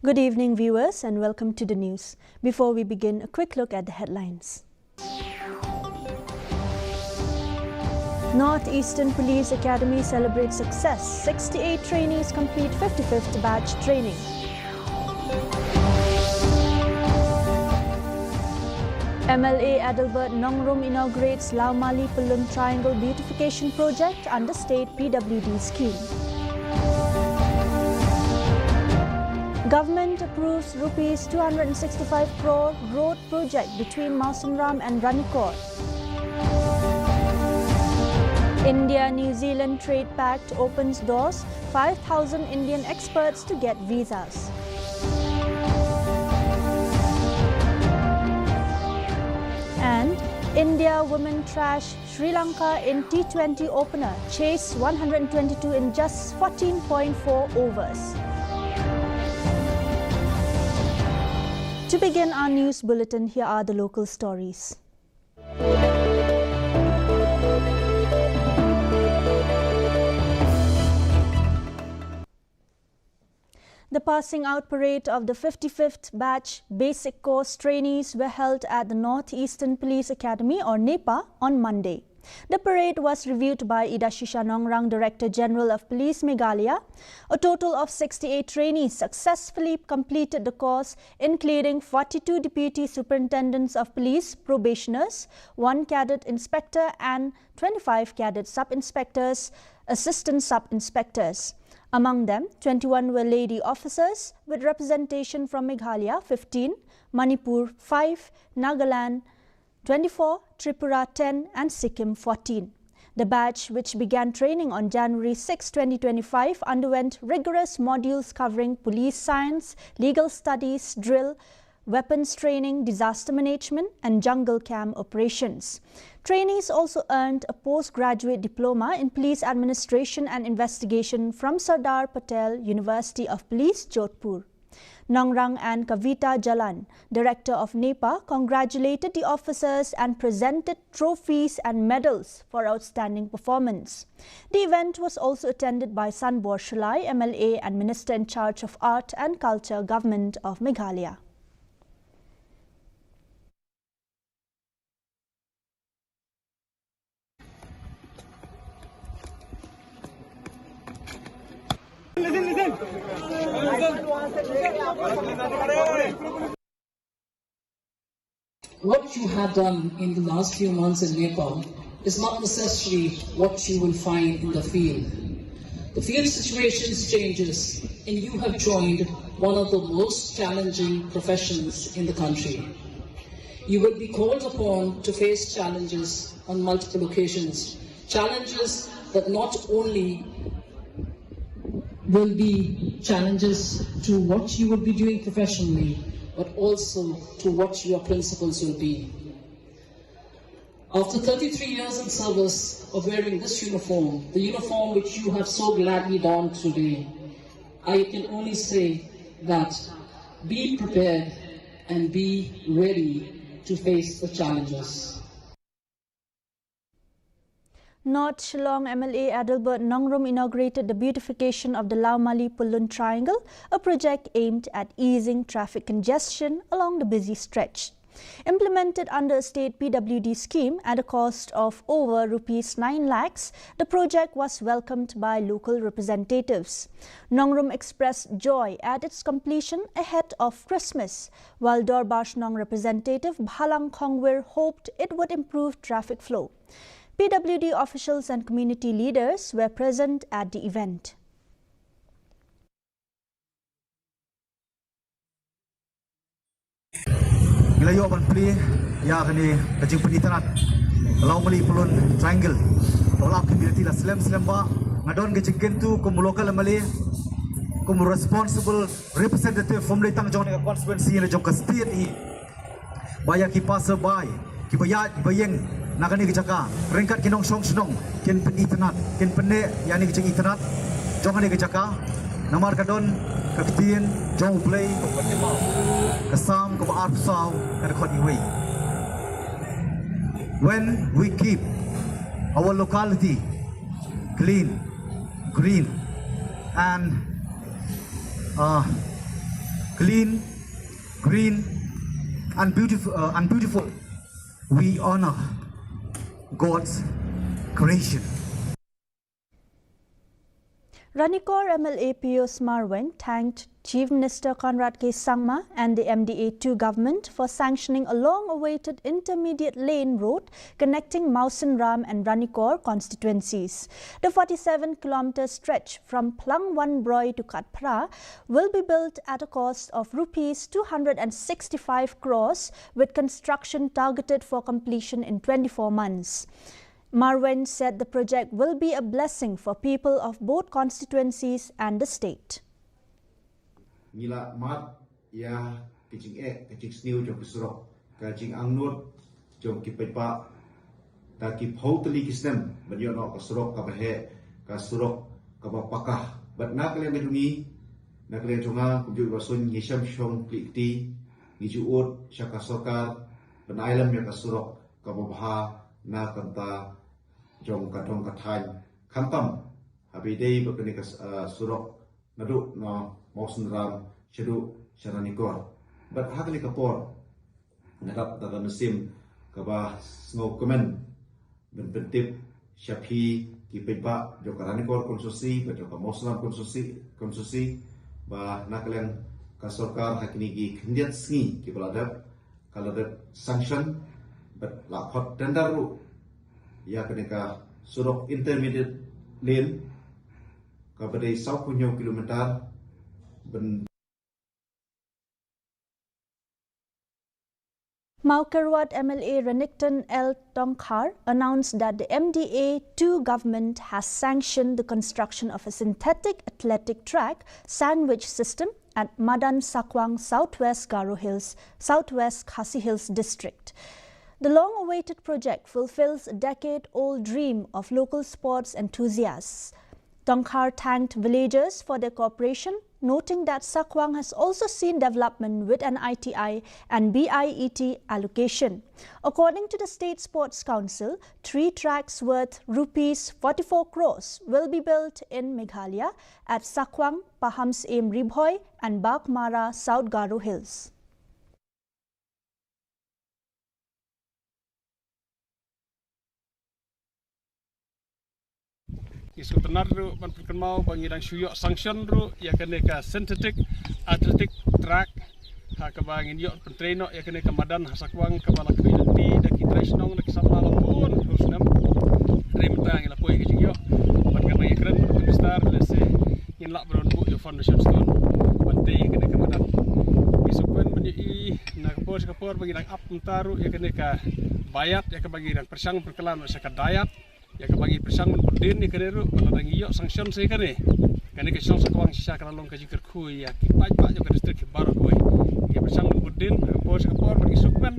Good evening, viewers, and welcome to the news. Before we begin, a quick look at the headlines. Northeastern Police Academy celebrates success. 68 trainees complete 55th batch training. MLA Adelbert Nongrum inaugurates Laumali Pulung Triangle Beautification Project under State PWD scheme. Government approves Rs 265 crore road project between Mausanram and Ranikor. India-New Zealand Trade Pact opens doors, 5,000 Indian experts to get visas. And India women trash Sri Lanka in T20 opener, chase 122 in just 14.4 overs. To begin our news bulletin, here are the local stories. The passing out parade of the 55th batch basic course trainees were held at the Northeastern Police Academy or NEPA on Monday. The parade was reviewed by Idashisha Nongrang, Director General of Police Meghalaya. A total of 68 trainees successfully completed the course, including 42 Deputy Superintendents of Police probationers, 1 Cadet Inspector and 25 Cadet Sub-Inspectors, Assistant Sub-Inspectors. Among them, 21 were lady officers with representation from Meghalaya 15, Manipur 5, Nagaland 24, Tripura 10 and Sikkim 14. The batch, which began training on January 6, 2025, underwent rigorous modules covering police science, legal studies, drill, weapons training, disaster management and jungle camp operations. Trainees also earned a postgraduate diploma in police administration and investigation from Sardar Patel University of Police, Jodhpur. Nongrang and Kavita Jalan, Director of NEPA, congratulated the officers and presented trophies and medals for outstanding performance. The event was also attended by Sanbor Shalai, MLA and Minister in charge of Art and Culture, Government of Meghalaya. What you have done in the last few months in Nepal is not necessarily what you will find in the field. The field situations changes and you have joined one of the most challenging professions in the country. You will be called upon to face challenges on multiple occasions, challenges that not only will be challenges to what you will be doing professionally, but also to what your principles will be. After 33 years in service of wearing this uniform, the uniform which you have so gladly donned today, I can only say that be prepared and be ready to face the challenges. North Shillong MLA Adelbert Nongrum inaugurated the beautification of the Laumali Pulung Triangle, a project aimed at easing traffic congestion along the busy stretch. Implemented under a state PWD scheme at a cost of over Rs 9 lakhs, the project was welcomed by local representatives. Nongrum expressed joy at its completion ahead of Christmas, while Dorbash Nong representative Bhalang Khongwir hoped it would improve traffic flow. PWD officials and community leaders were present at the event. Ilayo ban pli ya kani kajing penitarat Laumali Pulung Triangle olah community la slam ba ngadon kajing kentu kum local mali kum responsible representative from the tang jong constituency le jong ka state hi baya ki passerby ki bayeng nakani kejaka ringkat kinong song senong ken penitarat ken pene yani kajing itarat jong ani kejaka namar kadon kaktiin jong play kasam ko arpsaw kada khoni way. When we keep our locality clean, green and clean, green, and beautiful. We honor God's creation. Ranikor MLA Pius Marweng thanked Chief Minister Conrad K. Sangma and the MDA-2 government for sanctioning a long-awaited intermediate lane road connecting Mausan and Ranikor constituencies. The 47-kilometre stretch from Plangwan Broy to Katpra will be built at a cost of Rs 265 crores, with construction targeted for completion in 24 months. Marweng said the project will be a blessing for people of both constituencies and the state. Ngila mat ya kicing sniu jom kesurok kacing angnut jom kipepa ta ki hoteli kisnem banyono kesurok kabahe kasurok kabapakah bat naklen medungi naklen chunga kumju basun ngisham shong klikti ngijuot syaka sokar benailam ya kasurok kababha na kanta jom katong kathan khantam habidei bakani surok nadu no Mausan Shadu Sharanikor. But hakali kapor nadap dalam musim kaba snow komen benpentip syapi ki pepa jo Karanikor konstruksi jo ka Mausan konstruksi ba nakalen ka sarkar hakini ki khndiat sngi ki baladap kaladap sanction but lakhot tendaru ya kenika surok intermediate lane ka badai 10 kilometer Maukerwat MLA Renington L. Tongkhar announced that the MDA-2 government has sanctioned the construction of a synthetic athletic track sandwich system at Madan Sakwang, Southwest Khasi Hills district. The long-awaited project fulfills a decade-old dream of local sports enthusiasts. Tongkhar thanked villagers for their cooperation, noting that Sakwang has also seen development with an ITI and BIET allocation. According to the State Sports Council, 3 tracks worth Rs 44 crores will be built in Meghalaya at Sakwang, Pahams Aim Ribhoi and Bakmara, South Garo Hills. Isu benar ru ban perkenmau bagi dang syuyok sanction ru ya kene ka synthetic athletic track ha ka bangin yok pentreno ya kene ka Madan Hasakwang ka bala community da ki tresnong da ki sama lampun husnam remta ngila poi ki yok ban ka bagi keren besar lese in lak bron bu yo foundation stone bante kene ka Madan isu ben menyi na ka por bagi dang up mentaru ya kene ka bayat ya ka bagi dang persang perkelan sa ka dayat ya ka bagi persang berdin ni kene ru bala dang yok sanction se kene kene ke song Sakwang sisa kana long ka jikir khu ya ki paj jo ka district ki baru koi ya persang berdin ka por bagi sukmen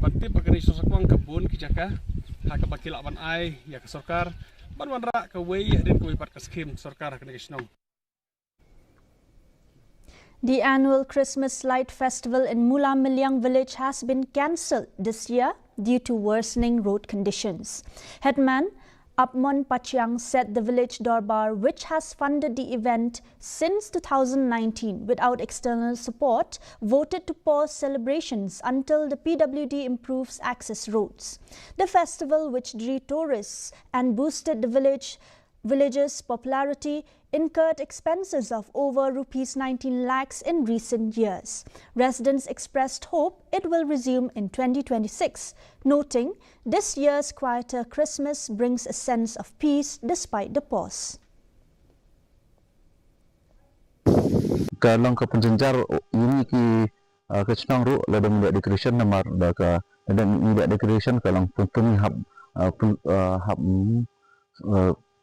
bante bagi song Sakwang kebun ki jaka ha ka baki laban ai ya ka sarkar ban ra ka wei ya den ko pat ka skim sarkar kene ke snong. The annual Christmas Light Festival in Mula Milyang village has been cancelled this year due to worsening road conditions. Headman Apmon Pachang said the village Dorbar, which has funded the event since 2019 without external support, voted to pause celebrations until the PWD improves access roads. The festival, which drew tourists and boosted the village's popularity, incurred expenses of over Rs 19 lakhs in recent years. Residents expressed hope it will resume in 2026, noting this year's quieter Christmas brings a sense of peace despite the pause. Kalau ke penjenjar ini ki kecnang ru lada muda decoration namar da ka dan muda decoration kalau pun hab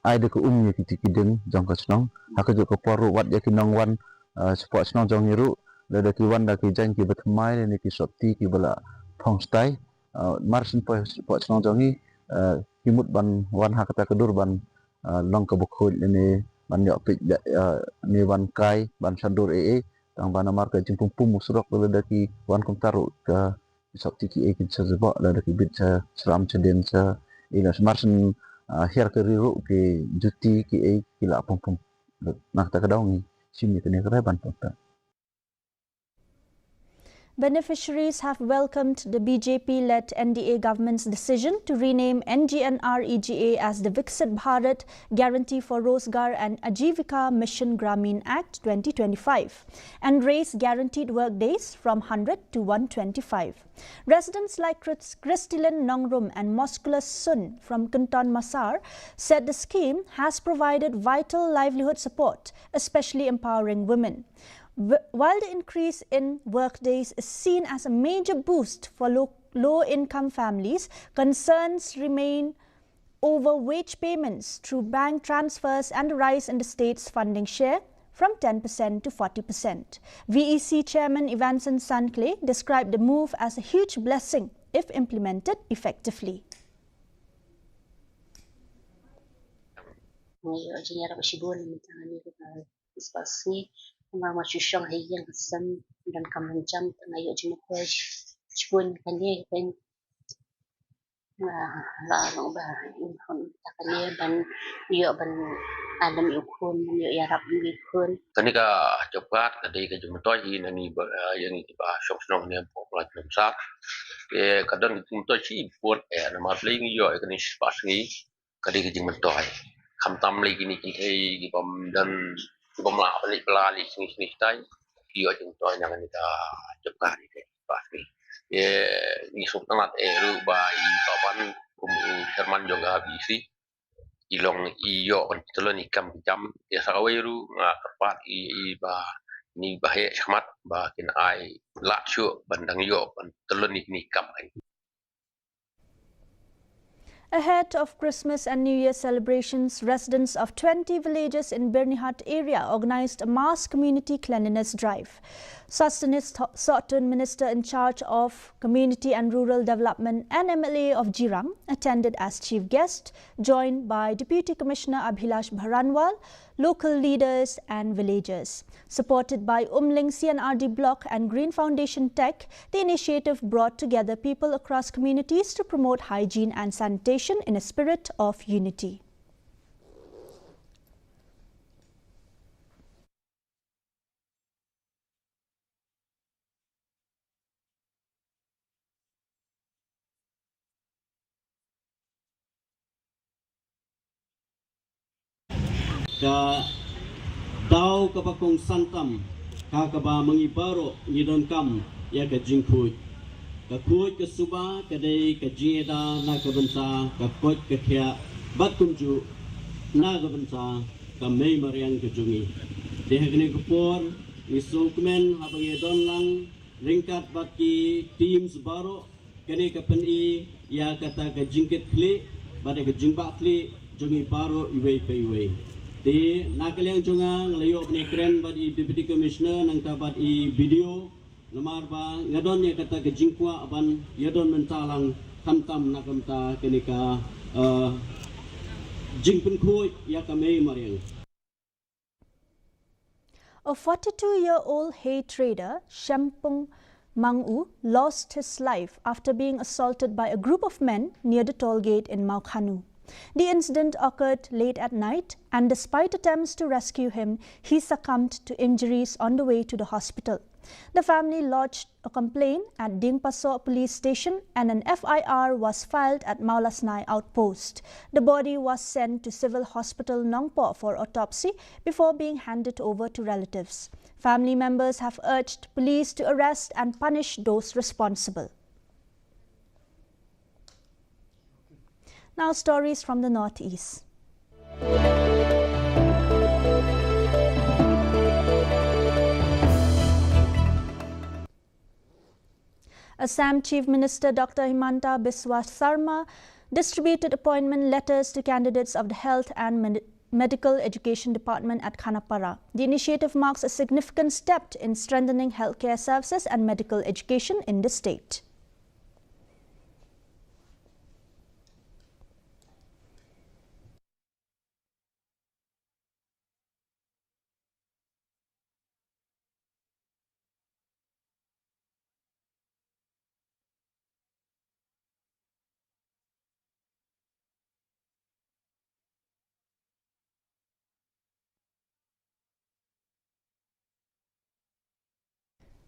ai de ko umnya kiti kideng jong kecnang hak jo ko poru wat ya kinong wan sport snong jong niru lada ki wan da ki jan ki betmai ni ki sopti ki bala pongstai marsin po sport snong jong ni himut ban wan hak ta kedur ban long ke bukhul ini ban yok pik ni wan kai ban sandur tang ban amar ka jimpum pum musrok lada ki wan kum taru ka sopti ki kin sezebo lada ki bit seram ceden sa ila marsin her ke riru ke juti ki la pum nak ta ka dawngi sini tene ban ta Beneficiaries have welcomed the BJP-led NDA government's decision to rename NGNR-EGA as the Viksit Bharat Guarantee for Rozgar and Ajivika Mission Gramin Act 2025 and raise guaranteed work days from 100 to 125. Residents like Kristilin Nongrum and Moskulus Sun from Kunton Masar said the scheme has provided vital livelihood support, especially empowering women. While the increase in workdays is seen as a major boost for low-income families, concerns remain over wage payments through bank transfers and a rise in the state's funding share from 10% to 40%. VEC Chairman Evanson Sanclay described the move as a huge blessing if implemented effectively. Mama Chushong Hayang Sam dan Kaman Jam Nayo Jimukoj Chipun Kanye Ben La Nong Ba Inhon Takane Ban Yo Ban Adam Yukun Yo Yarab Yukun Kanika cepat kadai ke jumlah ini nani yang itu bah syok ni popular besar. Kadang jumlah sih buat nama paling yo kan pas ni kadai ke jumlah Kamtam lagi ni kita dan bamla balik pelali sini tai yo jumlah yang kita cepat ni pas ni. Ni sultanat ru ba I kawan Herman juga bisi ilong iyo kan telon ikam jam ya sakaweru tepat ba ni bahaya syamat ba kin ai laksyo bandang yo ban telon ikam ai. Ahead of Christmas and New Year celebrations, residents of 20 villages in Birnihat area organized a mass community cleanliness drive. Sustenance Sotun Minister in charge of Community and Rural Development and MLA of Jirang attended as chief guest, joined by Deputy Commissioner Abhilash Bharanwal, local leaders and villagers. Supported by Umling CNRD Block and Green Foundation Tech, the initiative brought together people across communities to promote hygiene and sanitation in a spirit of unity. Ka daw kapakong santam kakaba mangibaro ngidon kam ya ka jingkut ka kuit ka suba kadai ka jingeda na ka bansa ka kot ka kya bat kumju na ka bansa ka may mariang ka jungi dehagni kupor ni sukmen habang idon lang ringkat baki teams baro kani ka peni ya kata ka jingkit kli bade ka jingba kli jungi baro iway pa iway. Di nakaliang jungang layo ni kren bad I Deputy Commissioner nang tabat I video namar ba ngadon ya kata ke jingkwa aban yadon mentalang kamtam nakamta kenika jingpun khoi ya kame mariang. A 42-year-old hay trader, Shempung Mangu, lost his life after being assaulted by a group of men near the toll gate in Maukhanu. The incident occurred late at night, and despite attempts to rescue him, he succumbed to injuries on the way to the hospital. The family lodged a complaint at Dingpaso police station and an FIR was filed at Maulasnai outpost. The body was sent to Civil Hospital Nongpo for autopsy before being handed over to relatives. Family members have urged police to arrest and punish those responsible. Now stories from the northeast. Assam Chief Minister Dr. Himanta Biswa Sarma distributed appointment letters to candidates of the Health and Medical Education Department at Khanapara. The initiative marks a significant step in strengthening healthcare services and medical education in the state.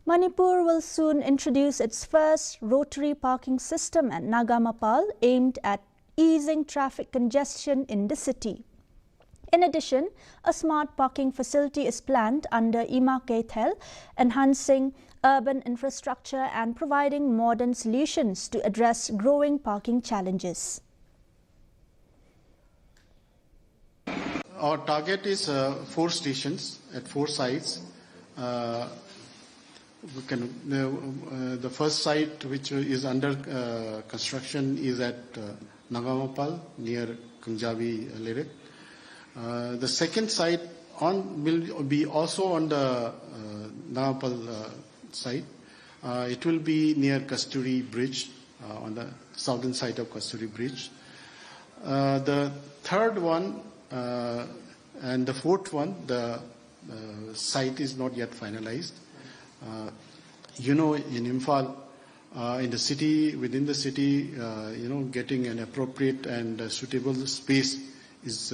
Manipur will soon introduce its first rotary parking system at Nagamapal aimed at easing traffic congestion in the city. In addition, a smart parking facility is planned under MEGHALAYA, enhancing urban infrastructure and providing modern solutions to address growing parking challenges. Our target is 4 stations at 4 sites. The first site which is under construction is at Nagamapal near Kunjabi Lyric. The second site will be also on the Nagamapal site. It will be near Kasturi Bridge, on the southern side of Kasturi Bridge. The third one and the fourth one, the site is not yet finalized. In Imphal, in the city, within the city, getting an appropriate and suitable space is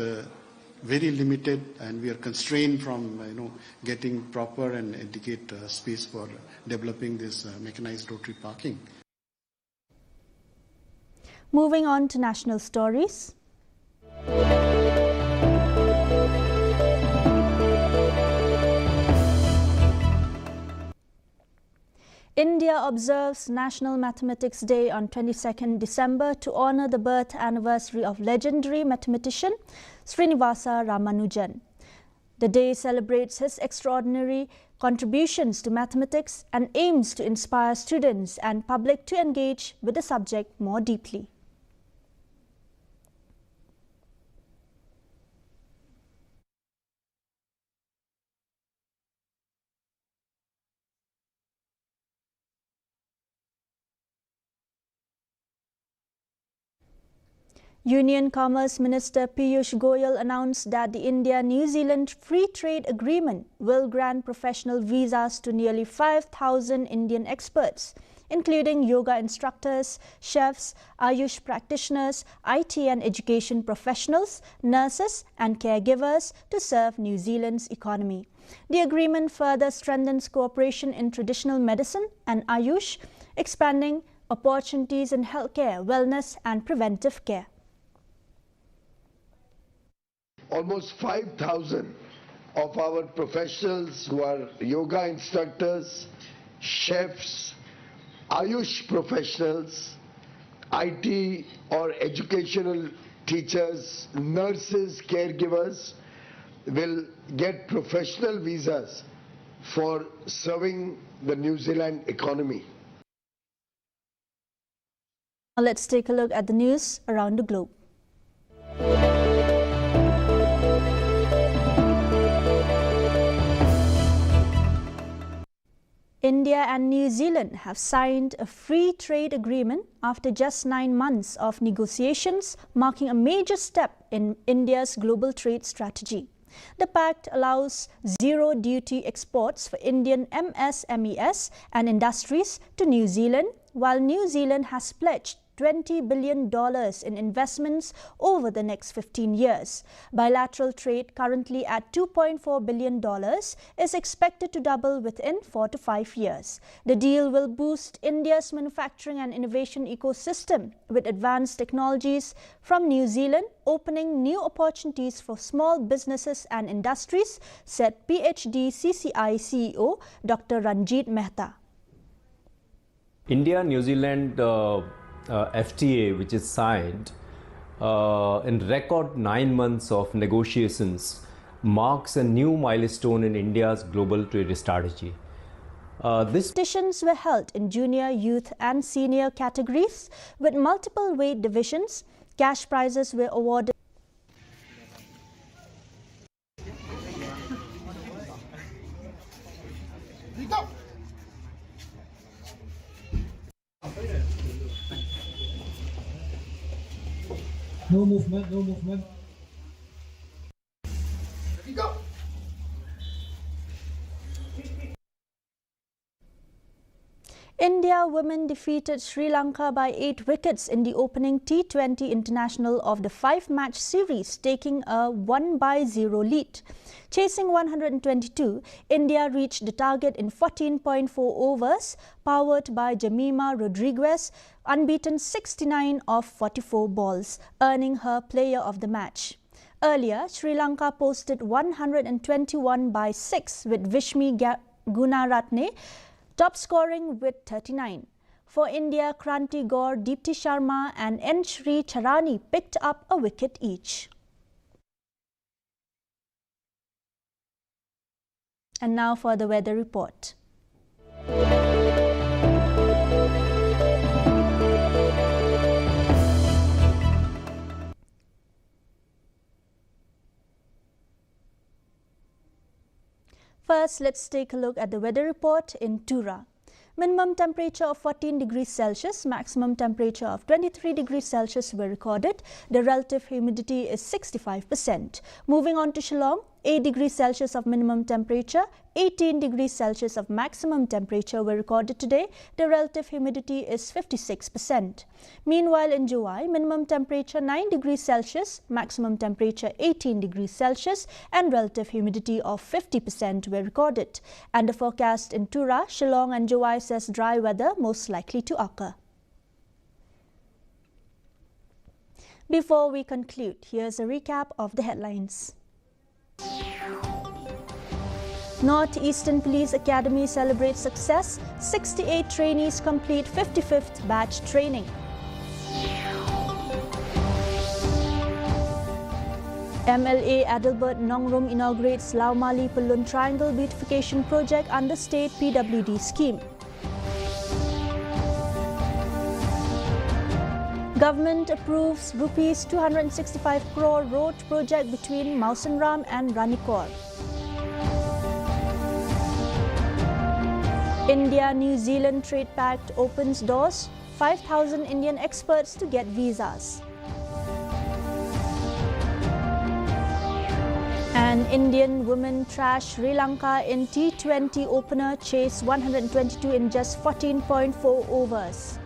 very limited, and we are constrained from, getting proper and adequate space for developing this mechanized rotary parking. Moving on to national stories. India observes National Mathematics Day on 22nd December to honor the birth anniversary of legendary mathematician Srinivasa Ramanujan. The day celebrates his extraordinary contributions to mathematics and aims to inspire students and public to engage with the subject more deeply. Union Commerce Minister Piyush Goyal announced that the India-New Zealand Free Trade Agreement will grant professional visas to nearly 5,000 Indian experts, including yoga instructors, chefs, Ayush practitioners, IT and education professionals, nurses and caregivers to serve New Zealand's economy. The agreement further strengthens cooperation in traditional medicine and Ayush, expanding opportunities in healthcare, wellness and preventive care. Almost 5,000 of our professionals who are yoga instructors, chefs, Ayush professionals, IT or educational teachers, nurses, caregivers will get professional visas for serving the New Zealand economy. Now let's take a look at the news around the globe. India and New Zealand have signed a free trade agreement after just 9 months of negotiations, marking a major step in India's global trade strategy. The pact allows zero-duty exports for Indian MSMEs and industries to New Zealand, while New Zealand has pledged $20 billion in investments over the next 15 years. Bilateral trade, currently at $2.4 billion, is expected to double within 4 to 5 years. The deal will boost India's manufacturing and innovation ecosystem with advanced technologies from New Zealand, opening new opportunities for small businesses and industries, said PhD CCI CEO Dr. Ranjit Mehta. India-New Zealand FTA, which is signed in record 9 months of negotiations, marks a new milestone in India's global trade strategy. Competitions were held in junior, youth and senior categories with multiple weight divisions. Cash prizes were awarded. No movement, no movement. Go. India India women defeated Sri Lanka by 8 wickets in the opening T20 international of the 5-match series, taking a 1-0 lead. Chasing 122, India reached the target in 14.4 overs, powered by Jemima Rodriguez, unbeaten 69 of 44 balls, earning her player of the match. Earlier, Sri Lanka posted 121 by 6 with Vishmi Gunaratne top scoring with 39. For India, Kranti Gaur, Deepti Sharma and N. Shri Charani picked up a wicket each. And now for the weather report. First, let's take a look at the weather report in Tura. Minimum temperature of 14 degrees Celsius, maximum temperature of 23 degrees Celsius were recorded. The relative humidity is 65%. Moving on to Shillong, 8 degrees Celsius of minimum temperature, 18 degrees Celsius of maximum temperature were recorded today. The relative humidity is 56%. Meanwhile, in Juwai, minimum temperature 9 degrees Celsius, maximum temperature 18 degrees Celsius and relative humidity of 50% were recorded. And the forecast in Tura, Shillong and Juwai says dry weather most likely to occur. Before we conclude, here's a recap of the headlines. North-Eastern Police Academy celebrates success. 68 trainees complete 55th batch training. MLA Adelbert Nongrum inaugurates Laumali Pelun Triangle Beautification Project under State PWD scheme. Government approves Rs 265 crore road project between Mausanram and Ranikor. India-New Zealand Trade Pact opens doors. 5,000 Indian experts to get visas. And Indian women trash Sri Lanka in T20 opener, chase 122 in just 14.4 overs.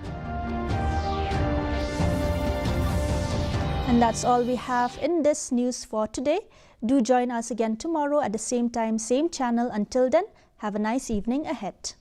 And that's all we have in this news for today. Do join us again tomorrow at the same time, same channel. Until then, have a nice evening ahead.